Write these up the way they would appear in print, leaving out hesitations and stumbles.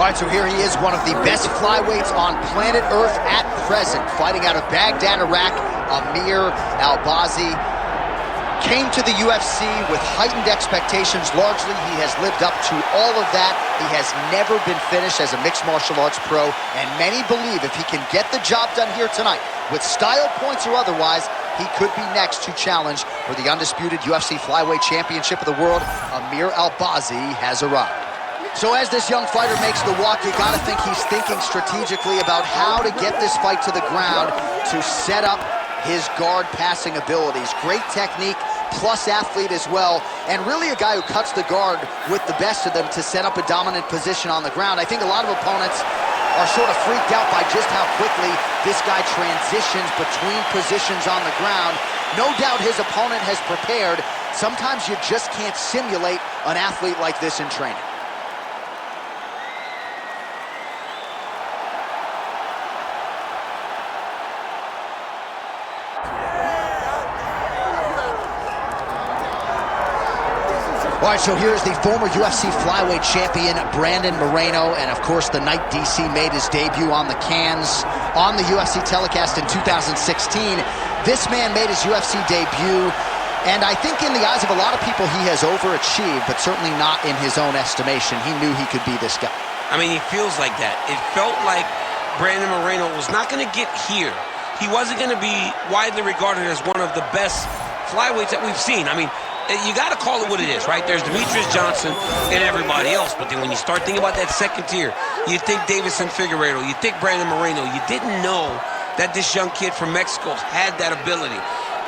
All right, so here he is, one of the best flyweights on planet Earth at present, fighting out of Baghdad, Iraq. Amir Albazi came to the UFC with heightened expectations. Largely, he has lived up to all of that. He has never been finished as a mixed martial arts pro, and many believe if he can get the job done here tonight, with style points or otherwise, he could be next to challenge for the undisputed UFC Flyweight Championship of the world. Amir Albazi has arrived. So as this young fighter makes the walk, you gotta think he's thinking strategically about how to get this fight to the ground to set up his guard passing abilities. Great technique, plus athlete as well, and really a guy who cuts the guard with the best of them to set up a dominant position on the ground. I think a lot of opponents are sort of freaked out by just how quickly this guy transitions between positions on the ground. No doubt his opponent has prepared. Sometimes you just can't simulate an athlete like this in training. All right, so here's the former UFC flyweight champion, Brandon Moreno, and of course the night DC made his debut on the cans on the UFC telecast in 2016. This man made his UFC debut, and I think in the eyes of a lot of people he has overachieved, but certainly not in his own estimation. He knew he could be this guy. I mean, he feels like that. It felt like Brandon Moreno was not going to get here. He wasn't going to be widely regarded as one of the best flyweights that we've seen. I mean, you got to call it what it is, right? There's Demetrius Johnson and everybody else, but then when you start thinking about that second tier, you think Davison Figueiredo, you think Brandon Moreno. You didn't know that this young kid from Mexico had that ability.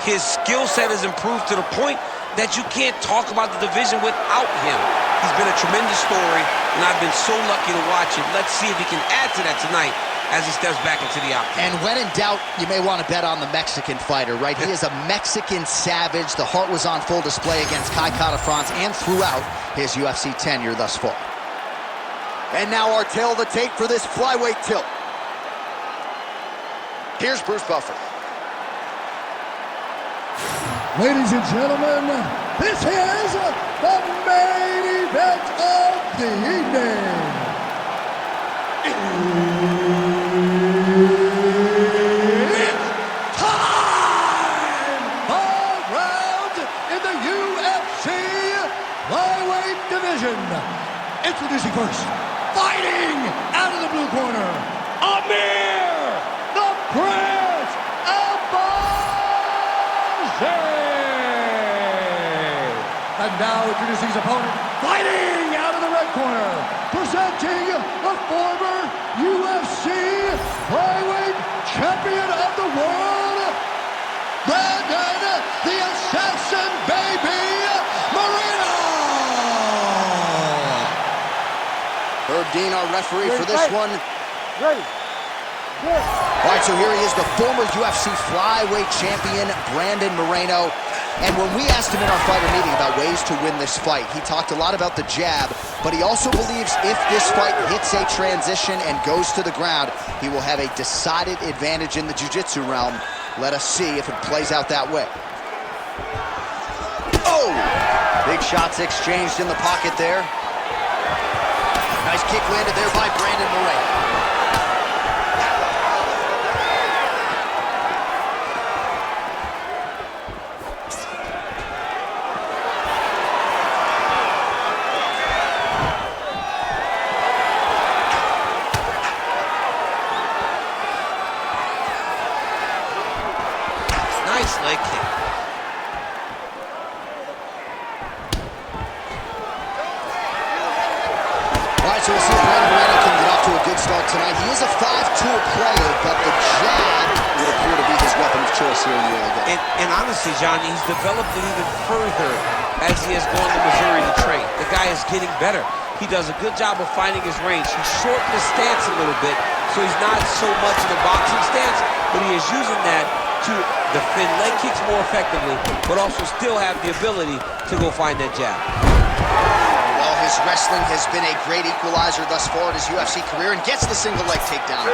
His skill set has improved to the point that you can't talk about the division without him. He's been a tremendous story, and I've been so lucky to watch him. Let's see if he can add to that tonight as he steps back into the octagon. And when in doubt, you may want to bet on the Mexican fighter, right? He is a Mexican savage. The heart was on full display against Kai Kara-France and throughout his UFC tenure thus far. And now our tail of the tape for this flyweight tilt. Here's Bruce Buffer. Ladies and gentlemen, this is the main event of the evening. Introducing first, fighting out of the blue corner, Amir, the Prince Albazi. And now introducing his opponent, fighting out of the red corner, presenting the former UFC flyweight champion of the world, Brandon the Assassin Baby Moreno. Herb Dean, our referee for this one. Ready. Good. All right, so here he is, the former UFC flyweight champion, Brandon Moreno. And when we asked him in our fighter meeting about ways to win this fight, he talked a lot about the jab, but he also believes if this fight hits a transition and goes to the ground, he will have a decided advantage in the jiu-jitsu realm. Let us see if it plays out that way. Oh! Big shots exchanged in the pocket there. Nice kick landed there by Brandon Moreno. Nice leg kick. So we'll see if Brandon Moreno can get off to a good start tonight. He is a 5-tool player, but the jab would appear to be his weapon of choice here in the early game. And honestly, John, he's developed it even further as he has gone to Missouri to train. The guy is getting better. He does a good job of finding his range. He's shortened his stance a little bit, so he's not so much in a boxing stance, but he is using that to defend leg kicks more effectively, but also still have the ability to go find that jab. His wrestling has been a great equalizer thus far in his UFC career and gets the single leg takedown.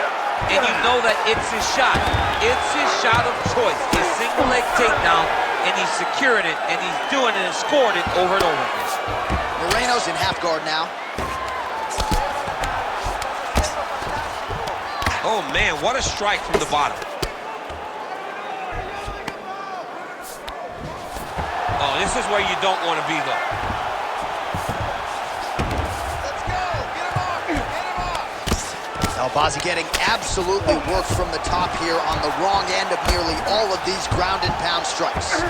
And you know that it's his shot. It's his shot of choice. His single leg takedown, and he's securing it, and he's doing it and scoring it over and over again. Moreno's in half guard now. Oh, man, what a strike from the bottom. Oh, this is where you don't want to be, though. Albazi getting absolutely worked from the top here on the wrong end of nearly all of these ground and pound strikes.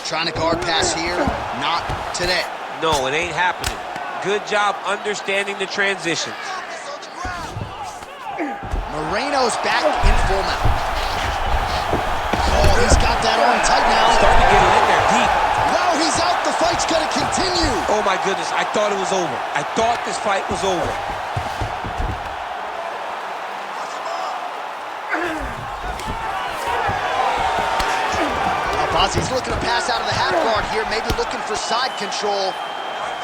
Trying to guard pass here, not today. No, it ain't happening. Good job understanding the transitions. Moreno's back in full mount. Oh, he's got that arm tight now. Starting to get it in there deep. Wow, he's out. The fight's gonna continue. Oh my goodness, I thought it was over. I thought this fight was over. Albazi's looking to pass out of the half guard here, maybe looking for side control.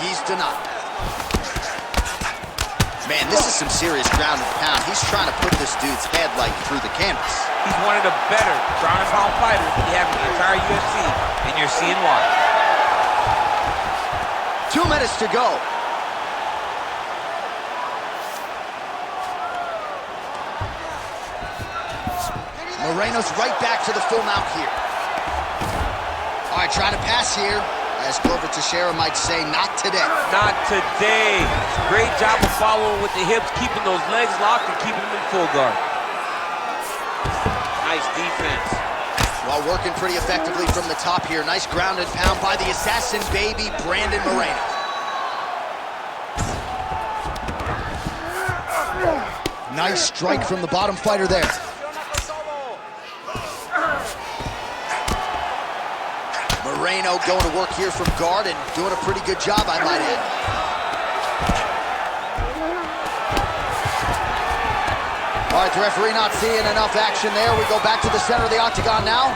He's denied. Man, this is some serious ground and pound. He's trying to put this dude's head like through the canvas. He's one of the better ground and pound fighters we have in the entire UFC, and you're seeing why. 2 minutes to go. Moreno's right back to the full mount here. All right, trying to pass here. As Glover Teixeira might say, not today. Not today. Great job of following with the hips, keeping those legs locked and keeping them in full guard. Nice defense. While working pretty effectively from the top here. Nice ground and pound by the assassin baby, Brandon Moreno. Nice strike from the bottom fighter there. Moreno going to work here from guard and doing a pretty good job, I might add. All right, the referee not seeing enough action there. We go back to the center of the octagon now.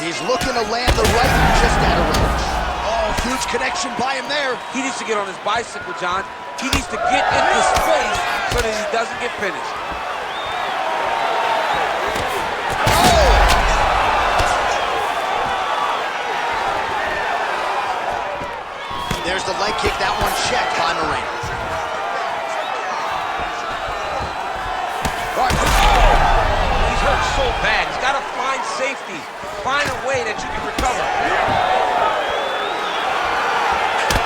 He's looking to land the right, just out of range. Oh, huge connection by him there. He needs to get on his bicycle, John. He needs to get into space so that he doesn't get finished. There's the leg kick, that one checked by Moreno. Oh, he's hurt so bad. He's got to find safety. Find a way that you can recover.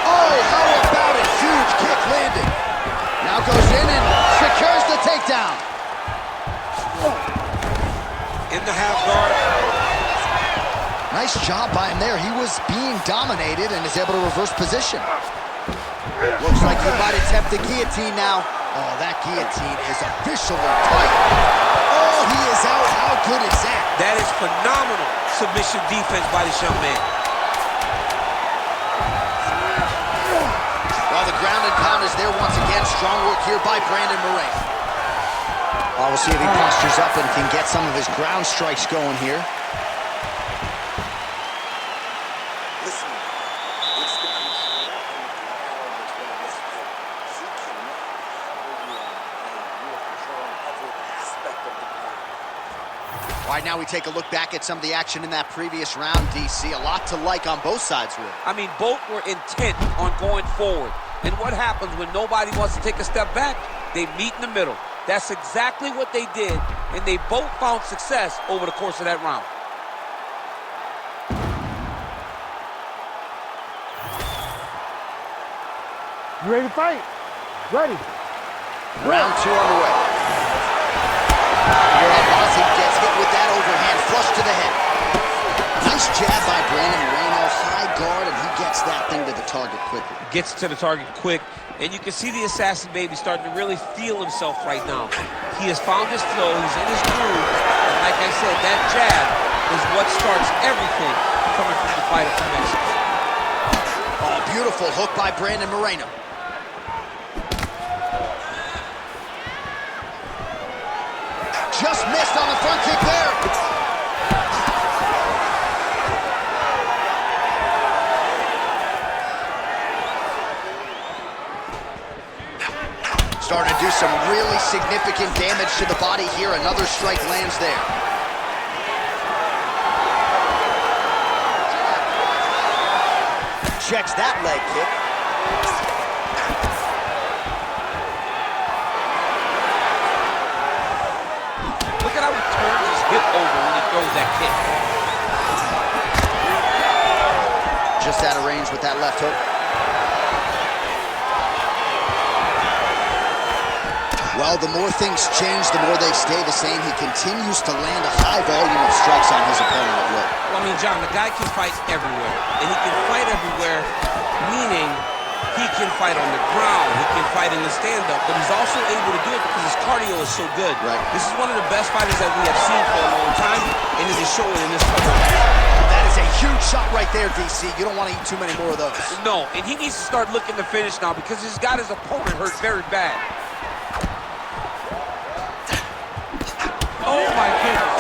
Oh, how about a huge kick landing. Now goes in and secures the takedown. In the half guard. Nice job by him there. He was being dominated and is able to reverse position. Looks like he might attempt the guillotine now. Oh, that guillotine is officially tight. Oh, he is out. How good is that? That is phenomenal submission defense by this young man. Well, the ground and pound is there once again. Strong work here by Brandon Moreno. Oh, we'll see if he postures up and can get some of his ground strikes going here. All right, now we take a look back at some of the action in that previous round, DC. A lot to like on both sides, really. I mean, both were intent on going forward. And what happens when nobody wants to take a step back? They meet in the middle. That's exactly what they did, and they both found success over the course of that round. You ready to fight? Ready. Round 2 underway. Albazi gets hit with that overhand, flush to the head. Nice jab by Brandon Moreno, high guard, and he gets that thing to the target quickly. Gets to the target quick, and you can see the assassin baby starting to really feel himself right now. He has found his flow, he's in his groove, and like I said, that jab is what starts everything coming from the fighter from Mexico. Oh, beautiful hook by Brandon Moreno. Just missed on the front kick there. Starting to do some really significant damage to the body here. Another strike lands there. checks that leg kick. Look at how he turns his hip over when he throws that kick. Just out of range with that left hook. Well, the more things change, the more they stay the same. He continues to land a high volume of strikes on his opponent at will. Well, I mean, John, the guy can fight everywhere. And he can fight everywhere, meaning he can fight on the ground, he can fight in the stand-up, but he's also able to do it because his cardio is so good. Right. This is one of the best fighters that we have seen for a long time, and it is showing in this fight. That is a huge shot right there, DC. You don't want to eat too many more of those. No, and he needs to start looking to finish now because he's got his opponent hurt very bad. Oh, my goodness.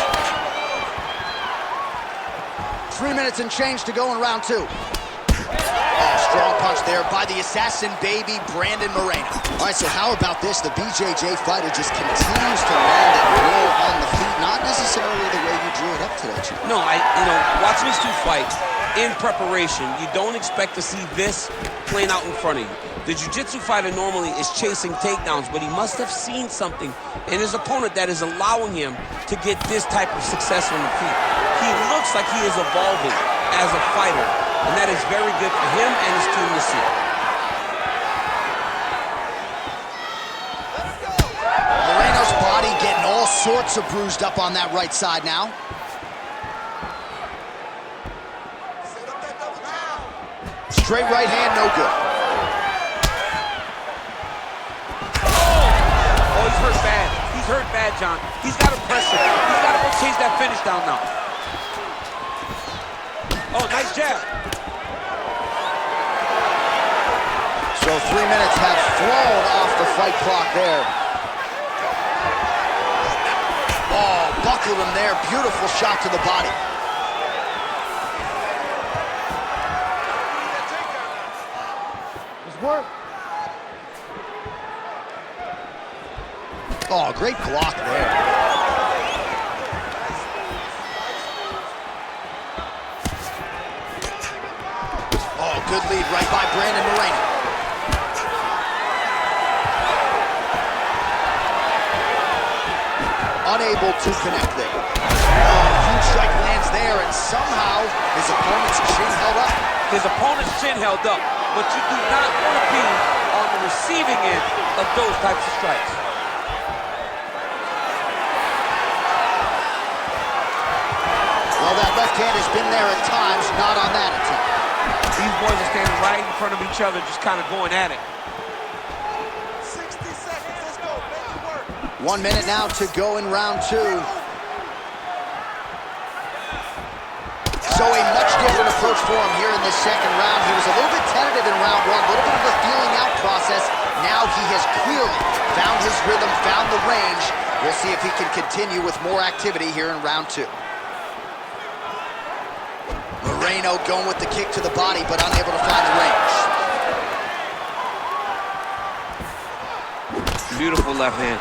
3 minutes and change to go in round 2. Oh, strong punch there by the assassin baby, Brandon Moreno. All right, so how about this? The BJJ fighter just continues to land at will on the feet, not necessarily the way you drew it up today, Chief. No, watching these two fight in preparation, you don't expect to see this playing out in front of you. The jiu-jitsu fighter normally is chasing takedowns, but he must have seen something in his opponent that is allowing him to get this type of success on the feet. He looks like he is evolving as a fighter, and that is very good for him and his team to see. Moreno's body getting all sorts of bruised up on that right side now. Straight right hand, no good. Oh, he's hurt bad. He's hurt bad, John. He's got to press it. He's got to go chase that finish down now. Oh, nice jab. So 3 minutes have flown off the fight clock there. Oh, buckled him there. Beautiful shot to the body. It's work. Oh, great block there. Oh, good lead right by Brandon Moreno. Unable to connect there. Oh, huge strike lands there, and somehow his opponent's chin held up. His opponent's chin held up, but you do not want to be on the receiving end of those types of strikes. Well, that left hand has been there at times, not on that attempt. These boys are standing right in front of each other, just kind of going at it. 60 seconds, let's go, make it work. 1 minute now to go in round 2. So a much different approach for him here in this second round. He was a little bit tentative in round 1, a little bit of a feeling out process. Now he has clearly found his rhythm, found the range. We'll see if he can continue with more activity here in round 2. Moreno going with the kick to the body, but unable to find the range. Beautiful left hand.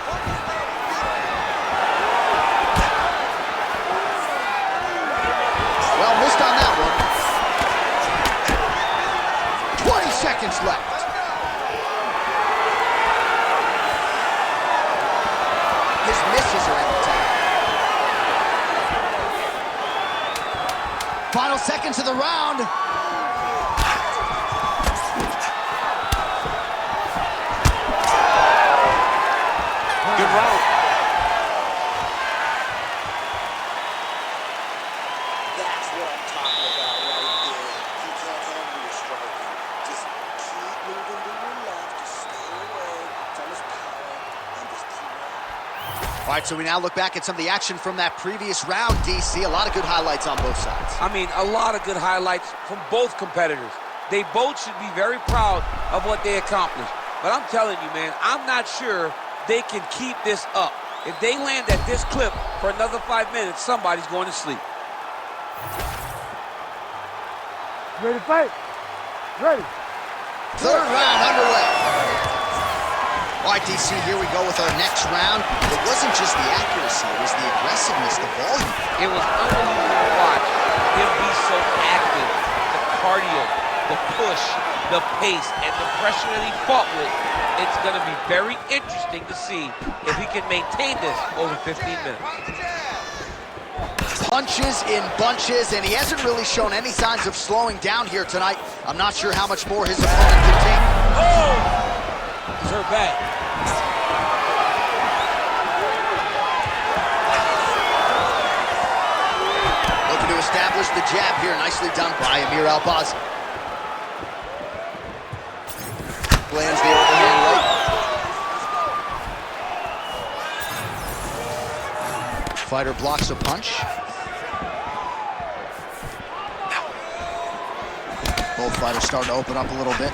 Well, missed on that one. 20 seconds left. His misses are in the time. Final seconds of the round. Good round. That's what I'm talking about right there. You can't handle your striking. Just keep moving to your left. Just stay away from his power and just keep running. All right, so we now look back at some of the action from that previous round, DC. A lot of good highlights on both sides. I mean, a lot of good highlights from both competitors. They both should be very proud of what they accomplished. But I'm telling you, man, I'm not sure they can keep this up. If they land at this clip for another 5 minutes, somebody's going to sleep. Ready to fight? Ready. Third round underway. All right, DC, here we go with our next round. It wasn't just the accuracy, it was the aggressiveness, the volume. It was unbelievable to watch him be so active, the cardio, the the push, the pace, and the pressure that he fought with, it's going to be very interesting to see if he can maintain this over 15 minutes. Punches in bunches, and he hasn't really shown any signs of slowing down here tonight. I'm not sure how much more his opponent can take. Oh! He's hurt bad. Looking to establish the jab here. Nicely done by Amir Albazi. Lands the overhand right. Fighter blocks a punch. Both fighters starting to open up a little bit.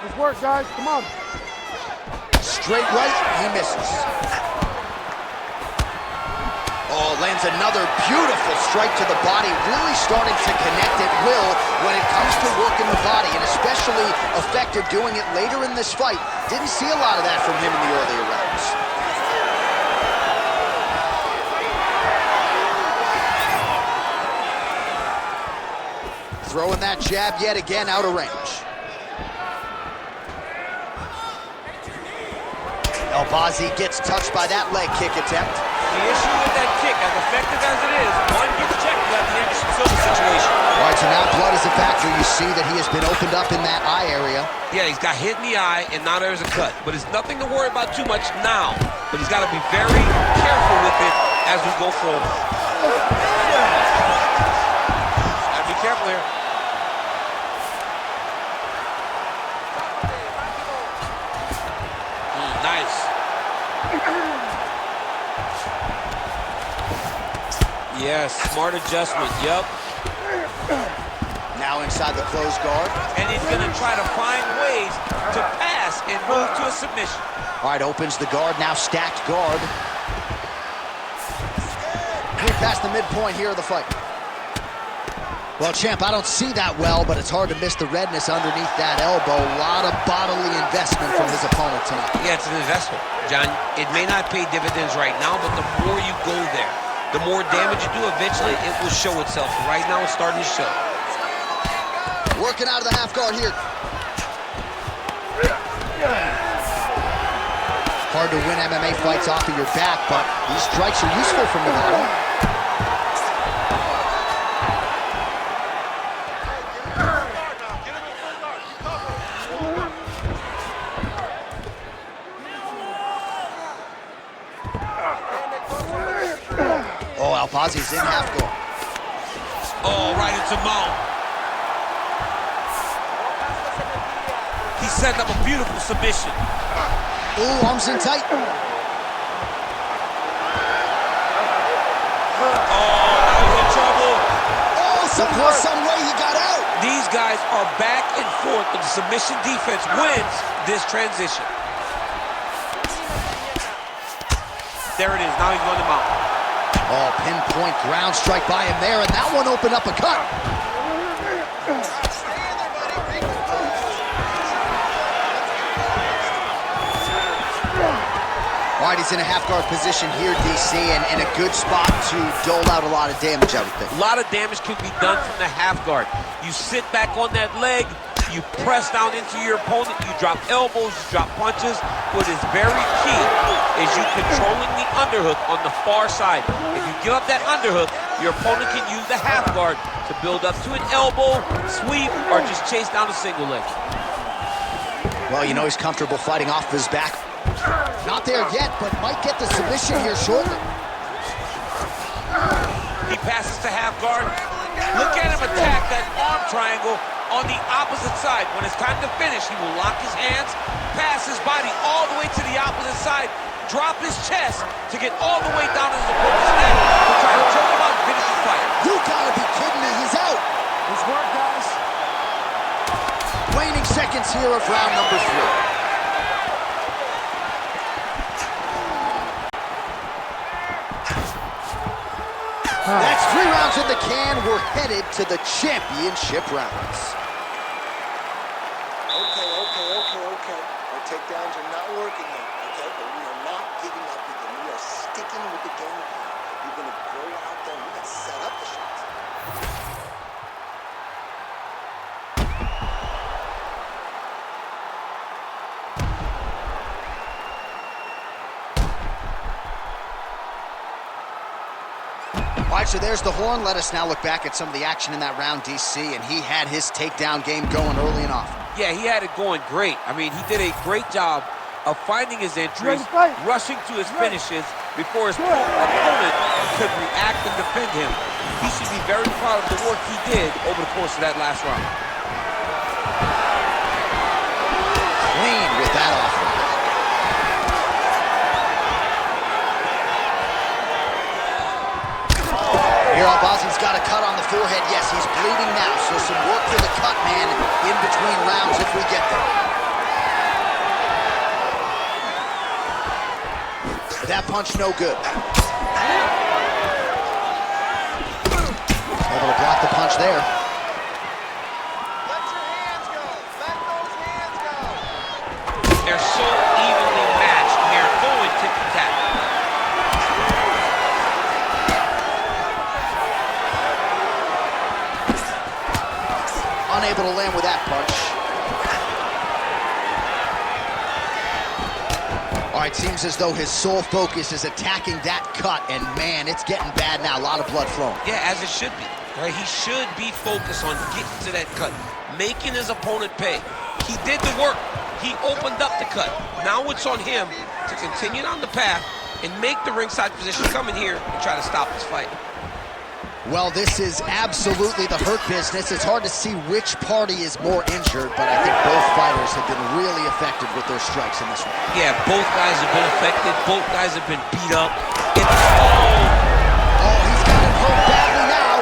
Let's work, guys. Come on. Straight right, he misses. Oh, lands another beautiful strike to the body, really starting to connect at will when it comes to working the body, and especially effective doing it later in this fight. Didn't see a lot of that from him in the earlier rounds. Throwing that jab yet again out of range. Albazi gets touched by that leg kick attempt. The issue with that kick, as effective as it is, one gets checked by the Anderson Silva situation. All right, so now blood is a factor. You see that he has been opened up in that eye area. Yeah, he's got hit in the eye, and now there's a cut. But it's nothing to worry about too much now. But he's got to be very careful with it as we go forward. Gotta be careful here. Nice. Yes, smart adjustment, yep. Now inside the closed guard. And he's gonna try to find ways to pass and move to a submission. All right, opens the guard, now stacked guard. We're past the midpoint here of the fight. Well, champ, I don't see that well, but it's hard to miss the redness underneath that elbow. A lot of bodily investment from his opponent tonight. Yeah, it's an investment, John. It may not pay dividends right now, but the more you go there, the more damage you do, eventually it will show itself. Right now, it's starting to show. Working out of the half guard here. Hard to win MMA fights off of your back, but these strikes are useful from the bottom. Oh, Albazi's in half guard. Oh, right into mount. He set up a beautiful submission. Ooh, arms in tight. Oh, now he's in trouble. Oh, somehow, some way he got out. These guys are back and forth, but the submission defense wins this transition. There it is. Now he's going to mount. Oh, pinpoint ground strike by him there, and that one opened up a cut. All right, he's in a half-guard position here, DC, and in a good spot to dole out a lot of damage, I would think. A lot of damage can be done from the half guard. You sit back on that leg, you press down into your opponent, you drop elbows, you drop punches. What is very key is you controlling the underhook on the far side. If you give up that underhook, your opponent can use the half guard to build up to an elbow, sweep, or just chase down a single leg. Well, you know he's comfortable fighting off his back. Not there yet, but might get the submission here shortly. He passes to half guard. Look at him attack that arm triangle on the opposite side. When it's time to finish, he will lock his hands, pass his body all the way to the opposite side, drop his chest to get all the way down to his opponent's neck to try to choke him out and finish the fight. You gotta be kidding me, he's out. Let's work, guys. Waning seconds here of round number 3. That's 3 rounds in the can. We're headed to the championship rounds. Okay. Our takedowns are not working yet, okay? But we are not giving up with them. We are sticking consistent with the game plan. You're going to go out there and you're going to set up the shots. All right, so there's the horn. Let us now look back at some of the action in that round, DC, and he had his takedown game going early and often. Yeah, he had it going great. I mean, he did a great job of finding his entries, rushing to his finishes before his opponent could react and defend him. He should be very proud of the work he did over the course of that last round. Clean with that offense. Here, Albazi's got a cut on the forehead. Yes, he's bleeding now, so some work for the cut man in between rounds if we get there. That punch no good. Able to block the punch there. Let your hands go. Let those hands go. They're so evenly matched. They're going tit-for-tat. Unable to land with that punch. All right, seems as though his sole focus is attacking that cut, and man, it's getting bad now. A lot of blood flowing. Yeah, as it should be. Right? He should be focused on getting to that cut, making his opponent pay. He did the work. He opened up the cut. Now it's on him to continue on the path and make the ringside position, come in here and try to stop this fight. Well, this is absolutely the hurt business. It's hard to see which party is more injured, but I think both fighters have been really affected with their strikes in this one. Yeah, both guys have been affected. Both guys have been beat up. Oh, he's got him hurt badly now.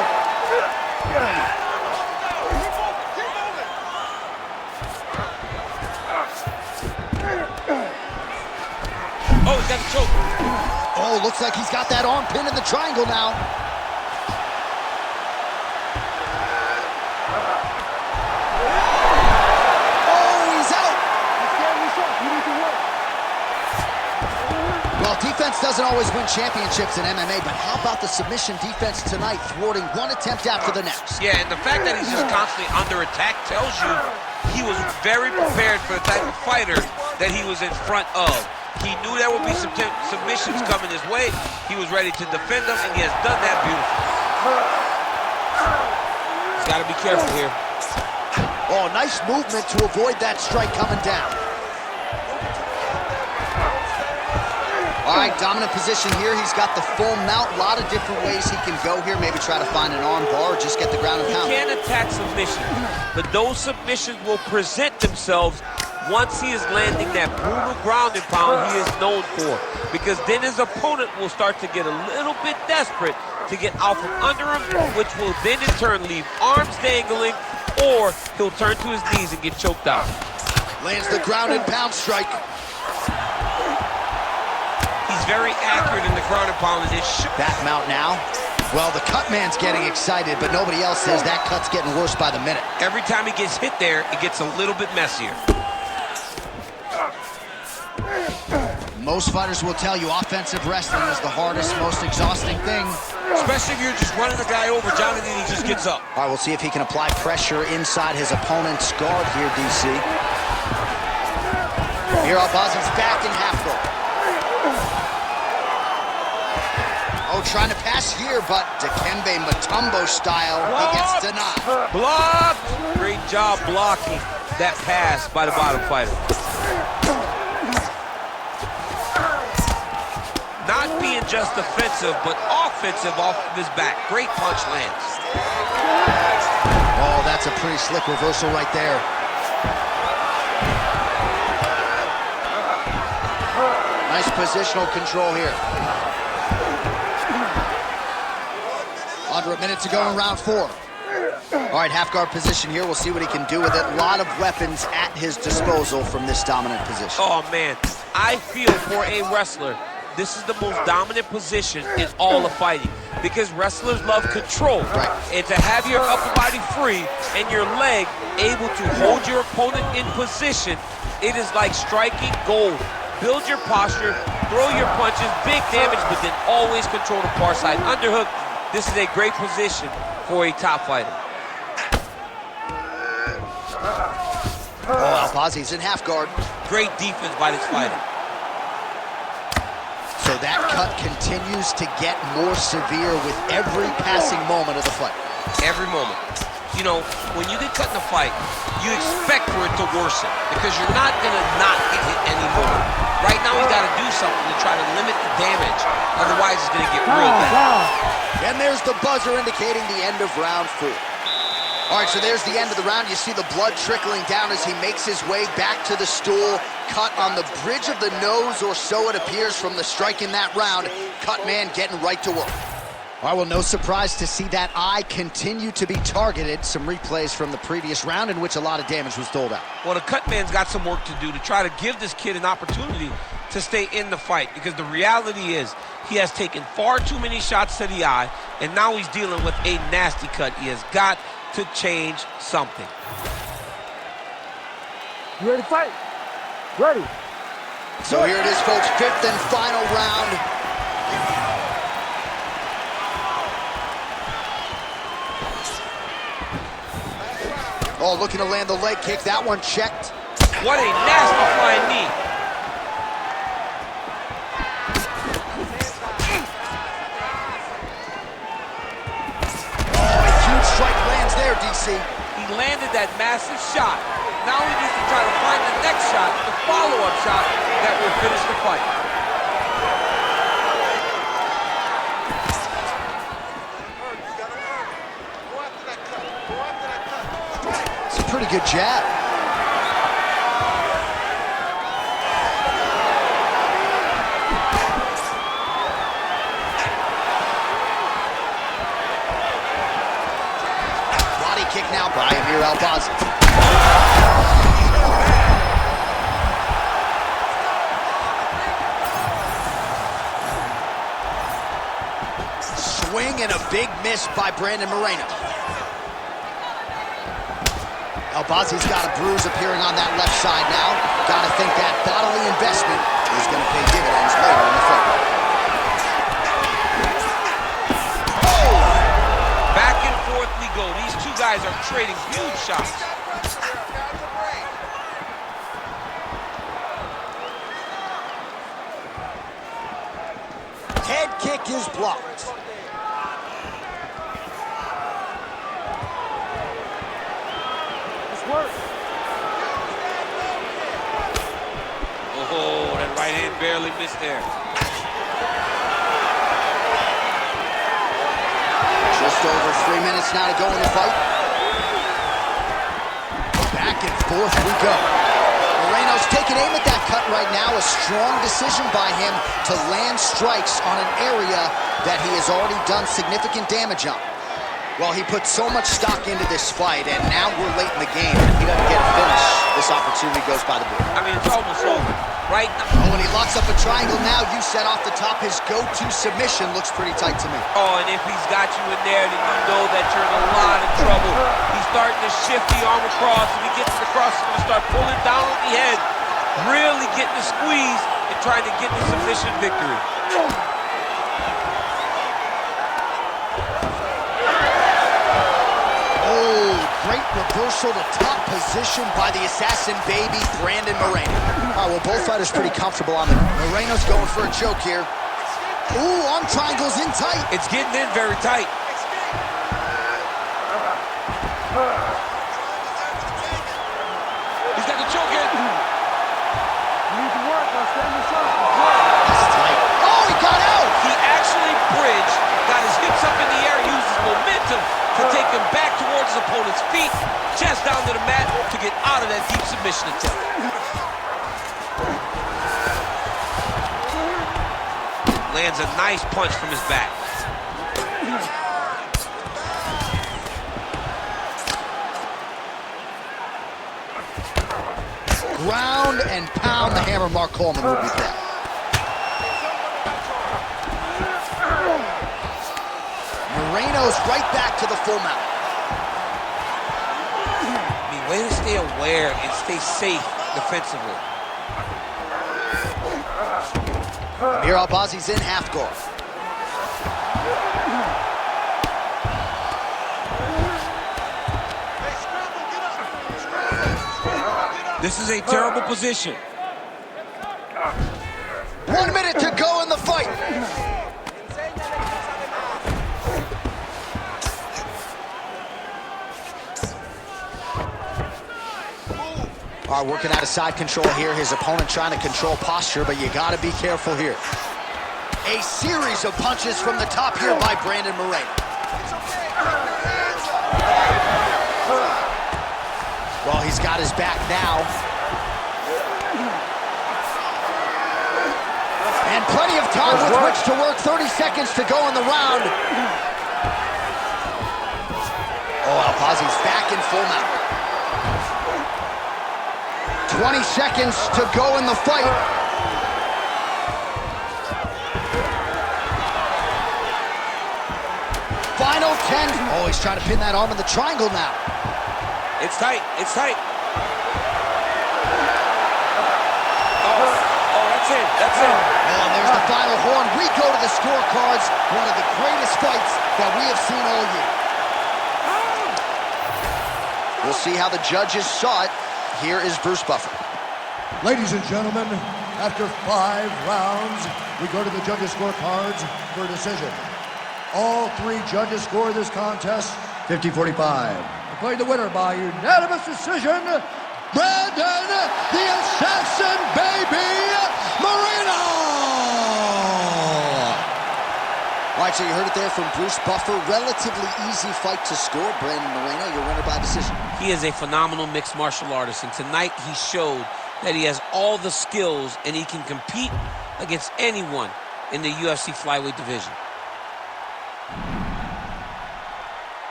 Oh, he's got the choke. Oh, looks like he's got that arm pinned in the triangle now. Well, defense doesn't always win championships in MMA, but how about the submission defense tonight, thwarting one attempt after the next? Yeah, and the fact that he's just constantly under attack tells you he was very prepared for the type of fighter that he was in front of. He knew there would be some submissions coming his way. He was ready to defend them, and he has done that beautifully. He's got to be careful here. Oh, nice movement to avoid that strike coming down. All right, dominant position here. He's got the full mount. A lot of different ways he can go here. Maybe try to find an arm bar or just get the ground and pound. He can attack submission, but those submissions will present themselves once he is landing that brutal ground and pound he is known for. Because then his opponent will start to get a little bit desperate to get out from under him, which will then in turn leave arms dangling, or he'll turn to his knees and get choked out. Lands the ground and pound strike. He's very accurate in the ground and pound. That mount now. Well, the cut man's getting excited, but nobody else is. That cut's getting worse by the minute. Every time he gets hit there, it gets a little bit messier. Most fighters will tell you offensive wrestling is the hardest, most exhausting thing. Especially if you're just running the guy over, Johnny, and he just gets up. All right, we'll see if he can apply pressure inside his opponent's guard here, DC. Here, Albazi's back in half guard. Oh, trying to pass here, but Dikembe Mutombo style, he gets denied. Blocked! Great job blocking that pass by the bottom fighter. Not being just defensive, but offensive off of his back. Great punch lands. Oh, that's a pretty slick reversal right there. Nice positional control here. Under a minute to go in round 4. All right, half guard position here. We'll see what he can do with it. A lot of weapons at his disposal from this dominant position. Oh, man. I feel for a wrestler, this is the most dominant position in all of fighting, because wrestlers love control. Right. And to have your upper body free and your leg able to hold your opponent in position, it is like striking gold. Build your posture, throw your punches, big damage, but then always control the far side underhook. This is a great position for a top fighter. Oh, Albazi's in half guard. Great defense by this fighter. So that cut continues to get more severe with every passing moment of the fight. Every moment. You know, when you get cut in a fight, you expect for it to worsen because you're not going to not get hit anymore. Right now, he's got to do something to try to limit the damage. Otherwise, it's going to get real bad. And there's the buzzer indicating the end of round 4. All right, so there's the end of the round. You see the blood trickling down as he makes his way back to the stool. Cut on the bridge of the nose, or so it appears from the strike in that round. Cut man getting right to work. All right, well, no surprise to see that eye continue to be targeted. Some replays from the previous round in which a lot of damage was doled out. Well, the cut man's got some work to do to try to give this kid an opportunity to stay in the fight, because the reality is he has taken far too many shots to the eye, and now he's dealing with a nasty cut. He has got to change something. You ready to fight? Ready. So here it is, folks, 5th and final round. Oh, looking to land the leg kick. That one checked. What a nasty flying knee. Oh, a huge strike lands there, DC. He landed that massive shot. Now he needs to try to find the next shot, the follow-up shot that will finish the fight. It's a pretty good jab. Body kick now by Amir Albazi. Swing and a big miss by Brandon Moreno. Albazi's got a bruise appearing on that left side now. Gotta think that bodily investment is gonna pay dividends later in the fight. Oh! Back and forth we go. These two guys are trading huge shots. Head kick is blocked. Oh, that right hand barely missed there. Just over 3 minutes now to go in the fight. Back and forth we go. Moreno's taking aim at that cut right now. A strong decision by him to land strikes on an area that he has already done significant damage on. Well, he put so much stock into this fight, and now we're late in the game. If he doesn't get a finish, this opportunity goes by the board. I mean, it's almost over, right? Oh, and he locks up a triangle now. You said off the top, his go-to submission looks pretty tight to me. Oh, and if he's got you in there, then you know that you're in a lot of trouble. He's starting to shift the arm across. If he gets to the cross, he's going to start pulling down on the head, really getting the squeeze and trying to get the submission victory. Great reversal to top position by the assassin baby, Brandon Moreno. All right, well, both fighters pretty comfortable on the... Moreno's going for a choke here. Ooh, arm triangle's in tight. It's getting in very tight. He's got the choke in. You need to work on staying yourself. That's tight. Oh, he got out. He actually bridged, got his hips up in the air, used his momentum to take him back towards his opponent's feet, chest down to the mat to get out of that deep submission attempt. Lands a nice punch from his back. Ground and pound, the hammer Mark Coleman would be back. Moreno's right back to the full mount. I mean, way to stay aware and stay safe defensively. Amir Albazi's in half guard. This is a terrible position. 1 minute to go in the fight. All right, working out of side control here. His opponent trying to control posture, but you got to be careful here. A series of punches from the top here by Brandon Moreno. Well, he's got his back now. And plenty of time with which to work. 30 seconds to go in the round. Oh, Albazi's back in full mount. 20 seconds to go in the fight. Final 10. Oh, he's trying to pin that arm in the triangle now. It's tight. It's tight. Oh, that's it. That's it. And there's the final horn. We go to the scorecards. One of the greatest fights that we have seen all year. We'll see how the judges saw it. Here is Bruce Buffer. Ladies and gentlemen, after 5 rounds, we go to the judges' scorecards for a decision. All 3 judges score this contest 50-45. Declared the winner by unanimous decision, Brandon the Assassin Baby Moreno! All right, so you heard it there from Bruce Buffer. Relatively easy fight to score. Brandon Moreno, your winner by decision. He is a phenomenal mixed martial artist, and tonight he showed that he has all the skills and he can compete against anyone in the UFC flyweight division.